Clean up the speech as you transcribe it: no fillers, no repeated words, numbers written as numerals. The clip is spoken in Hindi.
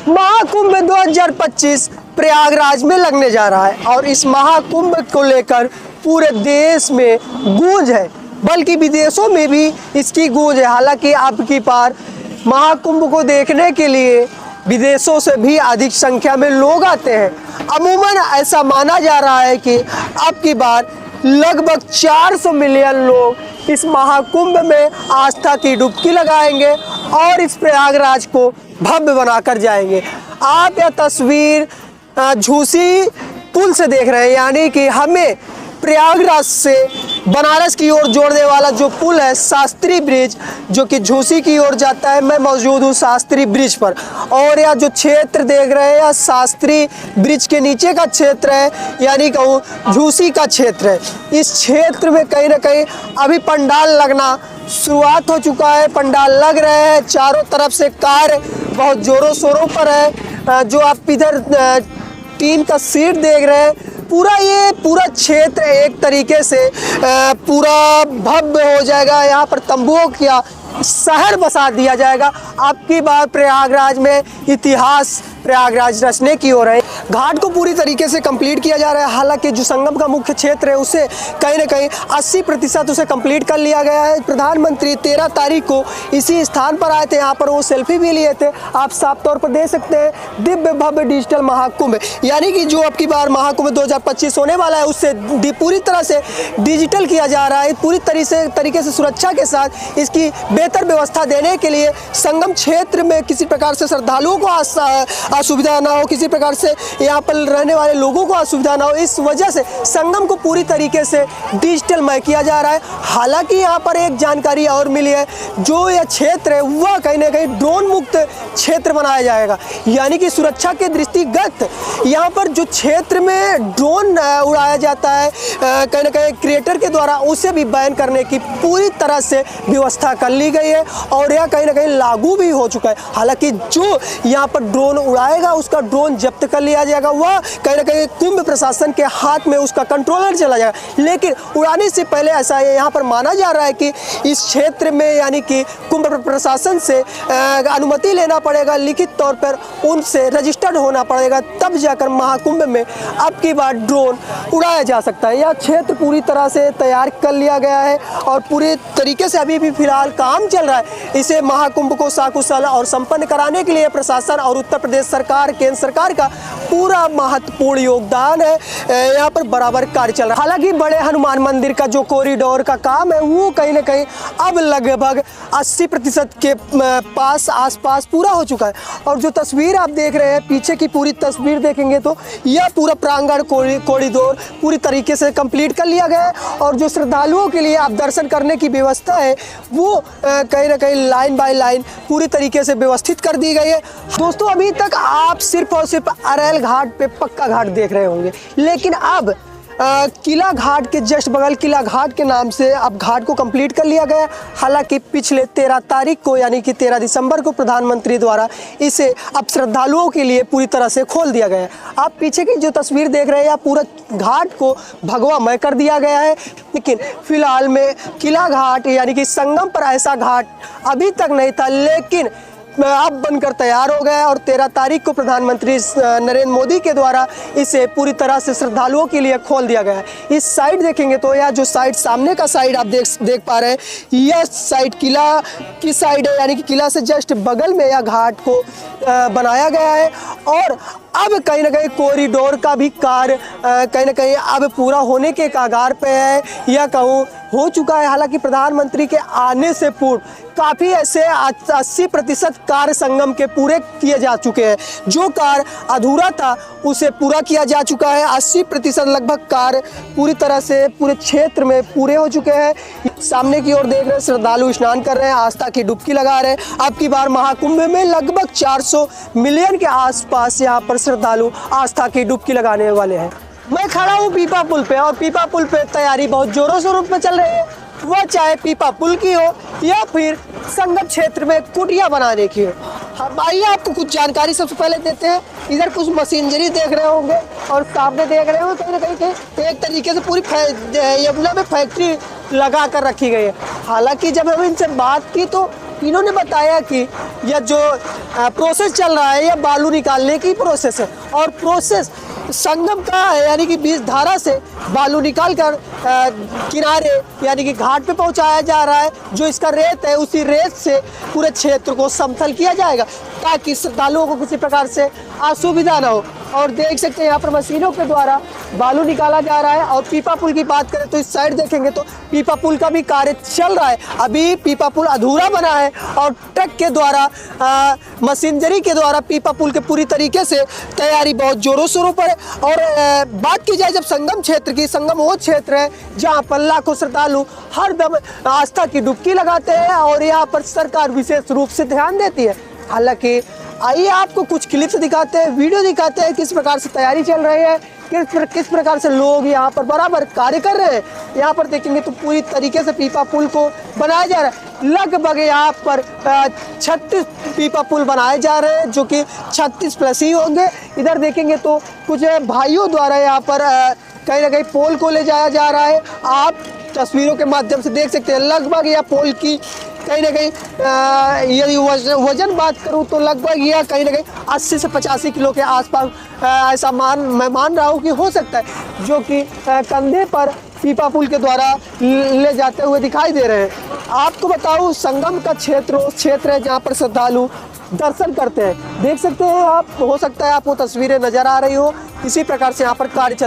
महाकुंभ 2025 प्रयागराज में लगने जा रहा है और इस महाकुंभ को लेकर पूरे देश में गूंज है, बल्कि विदेशों में भी इसकी गूंज है। हालांकि अब की बार महाकुंभ को देखने के लिए विदेशों से भी अधिक संख्या में लोग आते हैं। अमूमन ऐसा माना जा रहा है कि अब की बार लगभग 400 मिलियन लोग इस महाकुंभ में आस्था की डुबकी लगाएंगे और इस प्रयागराज को भव्य बनाकर जाएंगे। आप यह तस्वीर झूसी पुल से देख रहे हैं, यानी कि हमें प्रयागराज से बनारस की ओर जोड़ने वाला जो पुल है शास्त्री ब्रिज, जो कि झूसी की ओर जाता है। मैं मौजूद हूँ शास्त्री ब्रिज पर और यह जो क्षेत्र देख रहे हैं यह शास्त्री ब्रिज के नीचे का क्षेत्र है, यानी कहूँ झूसी का क्षेत्र है। इस क्षेत्र में कहीं ना कहीं अभी पंडाल लगना शुरुआत हो चुका है। पंडाल लग रहे हैं, चारों तरफ से कार्य बहुत जोरों शोरों पर है। जो आप इधर टीम का सीट देख रहे हैं, पूरा क्षेत्र एक तरीके से पूरा भव्य हो जाएगा। यहाँ पर तंबुओं का शहर बसा दिया जाएगा। आपकी बार प्रयागराज में इतिहास प्रयागराज रचने की ओर है। घाट को पूरी तरीके से कंप्लीट किया जा रहा है। हालांकि जो संगम का मुख्य क्षेत्र है उसे कहीं ना कहीं 80% उसे कंप्लीट कर लिया गया है। प्रधानमंत्री 13 तारीख को इसी स्थान पर आए थे, यहाँ पर वो सेल्फी भी लिए थे। आप साफ तौर पर देख सकते हैं दिव्य भव्य डिजिटल महाकुंभ, यानी कि जो अब की बार महाकुंभ 2025 होने वाला है उससे पूरी तरह से डिजिटल किया जा रहा है। पूरी तरीके से सुरक्षा के साथ इसकी बेहतर व्यवस्था देने के लिए संगम क्षेत्र में किसी प्रकार से श्रद्धालुओं को असुविधा ना हो, किसी प्रकार से यहाँ पर रहने वाले लोगों को असुविधा ना हो, इस वजह से संगम को पूरी तरीके से डिजिटलमय किया जा रहा है। हालांकि यहाँ पर एक जानकारी और मिली है, जो यह क्षेत्र है वह कहीं ना कहीं ड्रोन मुक्त क्षेत्र बनाया जाएगा, यानी कि सुरक्षा के दृष्टिगत यहाँ पर जो क्षेत्र में ड्रोन उड़ाया जाता है कहीं ना कहीं क्रिएटर के द्वारा, उसे भी बैन करने की पूरी तरह से व्यवस्था कर ली गई है और यह कहीं ना कहीं लागू भी हो चुका है। हालांकि जो यहाँ पर ड्रोन उड़ाएगा उसका ड्रोन जब्त कर लिया जाएगा, वह कहीं ना कहीं कुंभ प्रशासन के हाथ में उसका कंट्रोलर चला जाएगा। लेकिन उड़ाने से पहले ऐसा है, यहाँ पर माना जा रहा है कि इस क्षेत्र में यानी कि कुंभ प्रशासन से अनुमति लेना पड़ेगा, लिखित तौर पर उनसे रजिस्टर्ड होना पड़ेगा, तब जाकर महाकुंभ में अब की बार ड्रोन उड़ाया जा सकता है। यह क्षेत्र पूरी तरह से तैयार कर लिया गया है और पूरे तरीके से अभी भी फिलहाल काम चल रहा है। इसे महाकुंभ को सकुशल और संपन्न कराने के लिए प्रशासन और उत्तर प्रदेश सरकार, केंद्र सरकार का पूरा महत्वपूर्ण योगदान है। यहाँ पर बराबर कार्य चल रहा है। हालांकि बड़े हनुमान मंदिर का जो कॉरिडोर का काम है वो कहीं ना कहीं अब लगभग 80% के आसपास पूरा हो चुका है। और जो तस्वीर आप देख रहे हैं, पीछे की पूरी तस्वीर देखेंगे तो यह पूरा प्रांगण कॉरिडोर पूरी तरीके से कंप्लीट कर लिया गया है और जो श्रद्धालुओं के लिए आप दर्शन करने की व्यवस्था है वो कहीं ना कहीं लाइन बाय लाइन पूरी तरीके से व्यवस्थित कर दी गई है। दोस्तों, अभी तक आप सिर्फ और सिर्फ अरैल घाट पे पक्का घाट देख रहे होंगे, लेकिन अब किला घाट के जस्ट बगल किला घाट के नाम से अब घाट को कंप्लीट कर लिया गया। हालांकि पिछले 13 तारीख को यानी कि 13 दिसंबर को प्रधानमंत्री द्वारा इसे अब श्रद्धालुओं के लिए पूरी तरह से खोल दिया गया है। आप पीछे की जो तस्वीर देख रहे हैं, पूरा घाट को भगवामय कर दिया गया है। लेकिन फिलहाल में किला घाट यानी कि संगम पर ऐसा घाट अभी तक नहीं था, लेकिन अब बनकर तैयार हो गया और 13 तारीख को प्रधानमंत्री नरेंद्र मोदी के द्वारा इसे पूरी तरह से श्रद्धालुओं के लिए खोल दिया गया है। इस साइड देखेंगे तो यह जो साइड सामने का साइड आप देख पा रहे हैं, यह साइड किला की साइड है, यानी कि किला से जस्ट बगल में यह घाट को बनाया गया है। और अब कहीं ना कहीं कॉरिडोर का भी कार्य कहीं ना कहीं अब पूरा होने के कगार पे है, यह कहूँ हो चुका है। हालांकि प्रधानमंत्री के आने से पूर्व काफ़ी ऐसे 80% कार्य संगम के पूरे किए जा चुके हैं। जो कार्य अधूरा था उसे पूरा किया जा चुका है। 80% लगभग कार्य पूरी तरह से पूरे क्षेत्र में पूरे हो चुके हैं। सामने की ओर देख रहे हैं, श्रद्धालु स्नान कर रहे हैं, आस्था की डुबकी लगा रहे हैं। अब की बार महाकुंभ में लगभग 400 मिलियन के आसपास यहाँ पर श्रद्धालु आस्था की डुबकी लगाने वाले हैं। मैं खड़ा हूँ पीपा पुल पे और पीपा पुल पे तैयारी बहुत जोरों शोरों पे चल रही है, वह चाहे पीपा पुल की हो या फिर संगम क्षेत्र में कुटिया बनाने की हो। हम आइए आपको कुछ जानकारी सबसे पहले देते हैं। इधर कुछ मशीनरी देख रहे होंगे और सामने देख रहे हो कहीं ना कहीं एक तरीके से पूरी यमुना में फैक्ट्री लगा कर रखी गई है। हालांकि जब हम इनसे बात की तो इन्होंने बताया कि यह जो प्रोसेस चल रहा है, यह बालू निकालने की प्रोसेस है और प्रोसेस संगम का है, यानी कि बीज धारा से बालू निकाल कर किनारे यानी कि घाट पे पहुंचाया जा रहा है। जो इसका रेत है, उसी रेत से पूरे क्षेत्र को समतल किया जाएगा ताकि श्रद्धालुओं को किसी प्रकार से असुविधा ना हो। और देख सकते हैं यहाँ पर मशीनों के द्वारा बालू निकाला जा रहा है। और पीपा पुल की बात करें तो इस साइड देखेंगे तो पीपा पुल का भी कार्य चल रहा है। अभी पीपा पुल अधूरा बना है और ट्रक के द्वारा मशीनरी के द्वारा पीपा पुल के पूरी तरीके से तैयारी बहुत जोरों शोरों पर है। और बात की जाए जब संगम क्षेत्र की, संगम वो क्षेत्र है जहाँ पर लाखों श्रद्धालु हर दम आस्था की डुबकी लगाते हैं और यहाँ पर सरकार विशेष रूप से ध्यान देती है। हालांकि आइए आपको कुछ क्लिप्स दिखाते हैं, वीडियो दिखाते हैं किस प्रकार से तैयारी चल रही है, किस प्रकार से लोग यहाँ पर बराबर कार्य कर रहे हैं। यहाँ पर देखेंगे तो पूरी तरीके से पीपा पुल को बनाया जा रहा है। लगभग यहाँ पर 36 पीपा पुल बनाए जा रहे हैं जो कि 36 प्लस ही होंगे। इधर देखेंगे तो कुछ भाइयों द्वारा यहाँ पर कहीं ना कहीं पोल को ले जाया जा रहा है। आप तस्वीरों के माध्यम से देख सकते हैं लगभग यह पोल की कहीं ना कहीं यदि वजन बात करूं तो लगभग यह कहीं ना कहीं 80 से 85 किलो के आसपास ऐसा मैं मान रहा हूं कि हो सकता है, जो कि कंधे पर पीपा पुल के द्वारा ले जाते हुए दिखाई दे रहे हैं। आपको बताऊं संगम का क्षेत्र उस क्षेत्र है जहां पर श्रद्धालु दर्शन करते हैं। देख सकते हैं आप, हो सकता है आपको तस्वीरें नजर आ रही हो, इसी प्रकार से यहाँ पर कार्य चलता है।